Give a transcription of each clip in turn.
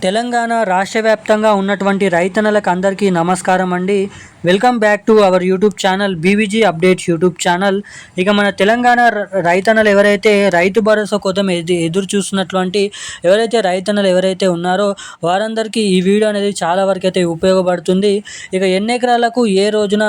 తెలంగాణ రాష్ట్ర వ్యాప్తంగా ఉన్నటువంటి రైతన్నలకు అందరికీ నమస్కారం అండి. Welcome back to our YouTube channel BVG updates YouTube channel. ఇక మన తెలంగాణ రైతన్నలు ఎవరైతే రైతు భరోసా కోసం ఎదురు చూస్తున్నటువంటి ఎవరైతే ఉన్నారో వారందరికీ ఈ వీడియో అనేది చాలా వరకు అయితే ఉపయోగపడుతుంది. ఇక ఎన్ని ఎకరాలకు ఏ రోజున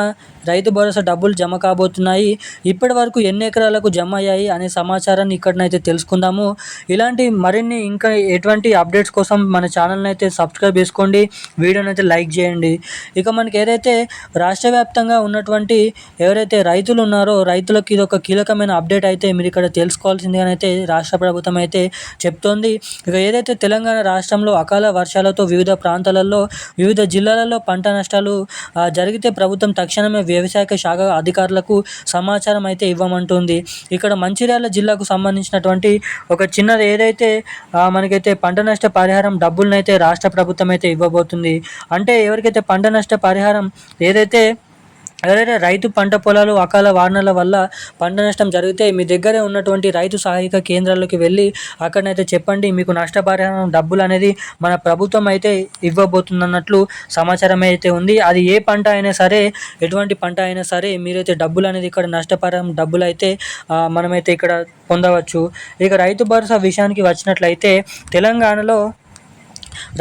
రైతు భరోసా డబ్బులు జమ కాబోతున్నాయి, ఇప్పటి వరకు ఎన్ని ఎకరాలకు జమ అయ్యాయి అనే సమాచారాన్ని ఇక్కడనైతే తెలుసుకుందాము. ఇలాంటి మరిన్ని ఇంకా ఎటువంటి అప్డేట్స్ కోసం మన ఛానల్ని అయితే సబ్స్క్రైబ్ చేసుకోండి, వీడియోని అయితే లైక్ చేయండి. ఇక మనకి ఏదైతే రాష్ట్ర వ్యాప్తంగా ఉన్నటువంటి ఎవరైతే రైతులు ఉన్నారో రైతులకు ఇది ఒక కీలకమైన అప్డేట్ అయితే మీరు ఇక్కడ తెలుసుకోవాల్సిందిగానైతే రాష్ట్ర ప్రభుత్వం అయితే చెప్తోంది. ఇక ఏదైతే తెలంగాణ రాష్ట్రంలో అకాల వర్షాలతో వివిధ ప్రాంతాలలో వివిధ జిల్లాలలో పంట నష్టాలు జరిగితే ప్రభుత్వం తక్షణమే వ్యవసాయ శాఖ అధికారులకు సమాచారం అయితే ఇవ్వమంటుంది. ఇక్కడ మంచిర్యాల జిల్లాకు సంబంధించినటువంటి ఒక చిన్నది ఏదైతే మనకైతే పంట నష్ట పరిహారం డబ్బులనైతే రాష్ట్ర ప్రభుత్వం అయితే ఇవ్వబోతుంది. అంటే ఎవరికైతే పంట నష్ట పరిహారం ఎవరైతే రైతు పంట పొలాలు అకాల వానల వల్ల పంట నష్టం జరిగితే మీ దగ్గరే ఉన్నటువంటి రైతు సహాయక కేంద్రాల్లోకి వెళ్ళి అక్కడనైతే చెప్పండి, మీకు నష్టపరిహారం డబ్బులు అనేది మన ప్రభుత్వం అయితే ఇవ్వబోతుందన్నట్లు సమాచారం అయితే ఉంది. అది ఏ పంట అయినా సరే, ఎటువంటి పంట అయినా సరే మీరైతే డబ్బులు అనేది ఇక్కడ నష్టపరిహారం డబ్బులు అయితే మనమైతే ఇక్కడ పొందవచ్చు. ఇక రైతు భరోసా విషయానికి వచ్చినట్లయితే తెలంగాణలో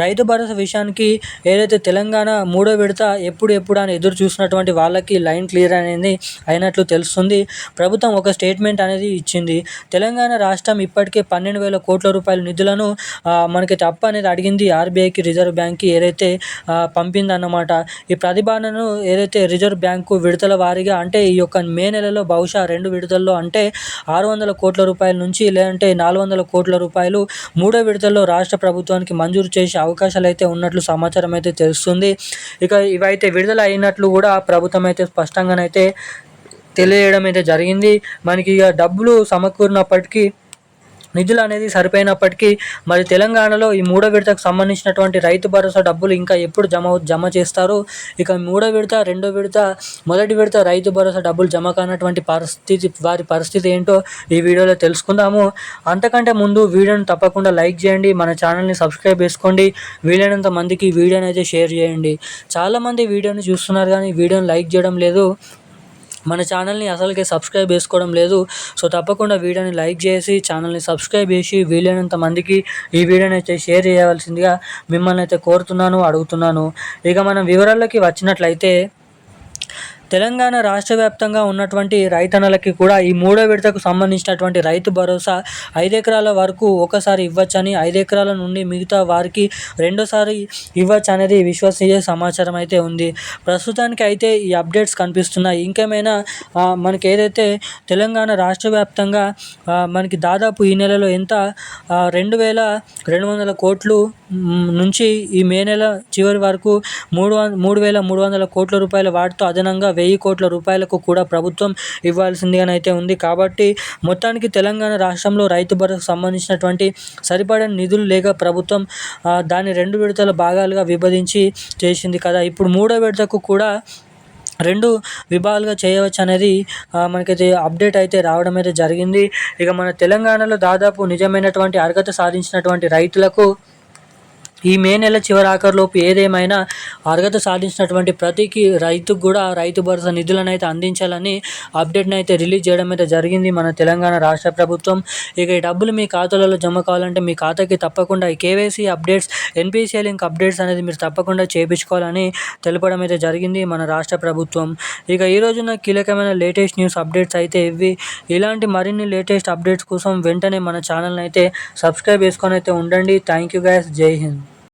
రైతు భరోసా విషయానికి ఏదైతే తెలంగాణ మూడో విడత ఎప్పుడు అని ఎదురు చూసినటువంటి వాళ్ళకి లైన్ క్లియర్ అనేది అయినట్లు తెలుస్తుంది. ప్రభుత్వం ఒక స్టేట్మెంట్ అనేది ఇచ్చింది. తెలంగాణ రాష్ట్రం ఇప్పటికే 12,000 కోట్ల రూపాయల నిధులను మనకైతే అప్పు అనేది అడిగింది ఆర్బీఐకి, రిజర్వ్ బ్యాంక్కి ఏదైతే పంపిందన్నమాట. ఈ ప్రతిపాదనను ఏదైతే రిజర్వ్ బ్యాంకు విడతల వారీగా అంటే ఈ యొక్క మే నెలలో బహుశా 2 విడతల్లో అంటే 600 కోట్ల రూపాయల నుంచి లేదంటే 400 కోట్ల రూపాయలు మూడో విడతల్లో రాష్ట్ర ప్రభుత్వానికి మంజూరు చేసే అవకాశాలు అయితే ఉన్నట్లు సమాచారం అయితే తెలుస్తుంది. ఇక ఇవైతే విడుదల అయినట్లు కూడా ప్రభుత్వం అయితే స్పష్టంగానైతే తెలియజేయడం అయితే జరిగింది. మనకి ఇక డబ్బులు సమకూరినప్పటికీ నిధులు అనేది సరిపోయినప్పటికీ మరి తెలంగాణలో ఈ మూడో విడతకు సంబంధించినటువంటి రైతు భరోసా డబ్బులు ఇంకా ఎప్పుడు జమ చేస్తారు, ఇక మూడో విడత, రెండో విడత, మొదటి విడత రైతు భరోసా డబ్బులు జమ కానటువంటి వారి పరిస్థితి ఏంటో ఈ వీడియోలో తెలుసుకుందాము. అంతకంటే ముందు వీడియోని తప్పకుండా లైక్ చేయండి, మన ఛానల్ని సబ్స్క్రైబ్ చేసుకోండి, వీలైనంత మందికి ఈ వీడియోని అయితే షేర్ చేయండి. చాలామంది వీడియోని చూస్తున్నారు కానీ వీడియోని లైక్ చేయడం లేదు, మన ఛానల్ని అసలుకే సబ్స్క్రైబ్ చేసుకోవడం లేదు. సో తప్పకుండా వీడియోని లైక్ చేసి ఛానల్ని సబ్స్క్రైబ్ చేసి వీలైనంత మందికి ఈ వీడియోని అయితే షేర్ చేయవలసిందిగా మిమ్మల్ని అయితే కోరుతున్నాను, అడుగుతున్నాను. ఇక మనం వివరాల్లోకి వచ్చినట్లయితే తెలంగాణ రాష్ట్ర వ్యాప్తంగా ఉన్నటువంటి రైతన్నలకి కూడా ఈ మూడో విడతకు సంబంధించినటువంటి రైతు భరోసా 5 ఎకరాల వరకు ఒకసారి ఇవ్వచ్చని, 5 ఎకరాల నుండి మిగతా వారికి రెండోసారి ఇవ్వచ్చు అనేది విశ్వసనీయ సమాచారం అయితే ఉంది. ప్రస్తుతానికి అయితే ఈ అప్డేట్స్ కనిపిస్తున్నాయి. ఇంకేమైనా మనకి ఏదైతే తెలంగాణ రాష్ట్ర వ్యాప్తంగా మనకి దాదాపు ఈ నెలలో ఎంత 2,200 కోట్లు నుంచి ఈ మే నెల చివరి వరకు 3,300 కోట్ల రూపాయల వాటితో అదనంగా 1,000 కోట్ల రూపాయలకు కూడా ప్రభుత్వం ఇవ్వాల్సిందిగానైతే ఉంది. కాబట్టి మొత్తానికి తెలంగాణ రాష్ట్రంలో రైతు భరోసాకు సంబంధించినటువంటి సరిపడని నిధులు లేక ప్రభుత్వం దాన్ని 2 విడతల భాగాలుగా విభజించి చేసింది కదా. ఇప్పుడు మూడో విడతకు కూడా 2 విభాగాలుగా చేయవచ్చు అనేది మనకైతే అప్డేట్ అయితే రావడం అయితే జరిగింది. ఇక మన తెలంగాణలో దాదాపు నిజమైనటువంటి అర్హత సాధించినటువంటి రైతులకు ఈ మే నెల చివరాఖరులోపు ఏదేమైనా అర్హత సాధించినటువంటి ప్రతికి రైతుకు కూడా రైతు భరోసా నిధులను అయితే అందించాలని అప్డేట్ని అయితే రిలీజ్ చేయడం అయితే జరిగింది మన తెలంగాణ రాష్ట్ర ప్రభుత్వం. ఇక ఈ డబ్బులు మీ ఖాతాలలో జమ కావాలంటే మీ ఖాతాకి తప్పకుండా ఈ KYC updates, NPCI link updates అనేది మీరు తప్పకుండా చేయించుకోవాలని తెలపడం అయితే జరిగింది మన రాష్ట్ర ప్రభుత్వం. ఇక ఈ రోజున కీలకమైన లేటెస్ట్ న్యూస్ అప్డేట్స్ అయితే ఇవి. ఇలాంటి మరిన్ని లేటెస్ట్ అప్డేట్స్ కోసం వెంటనే మన ఛానల్ని అయితే సబ్స్క్రైబ్ చేసుకొని అయితే ఉండండి. థ్యాంక్ యూ గైస్, జై హింద్.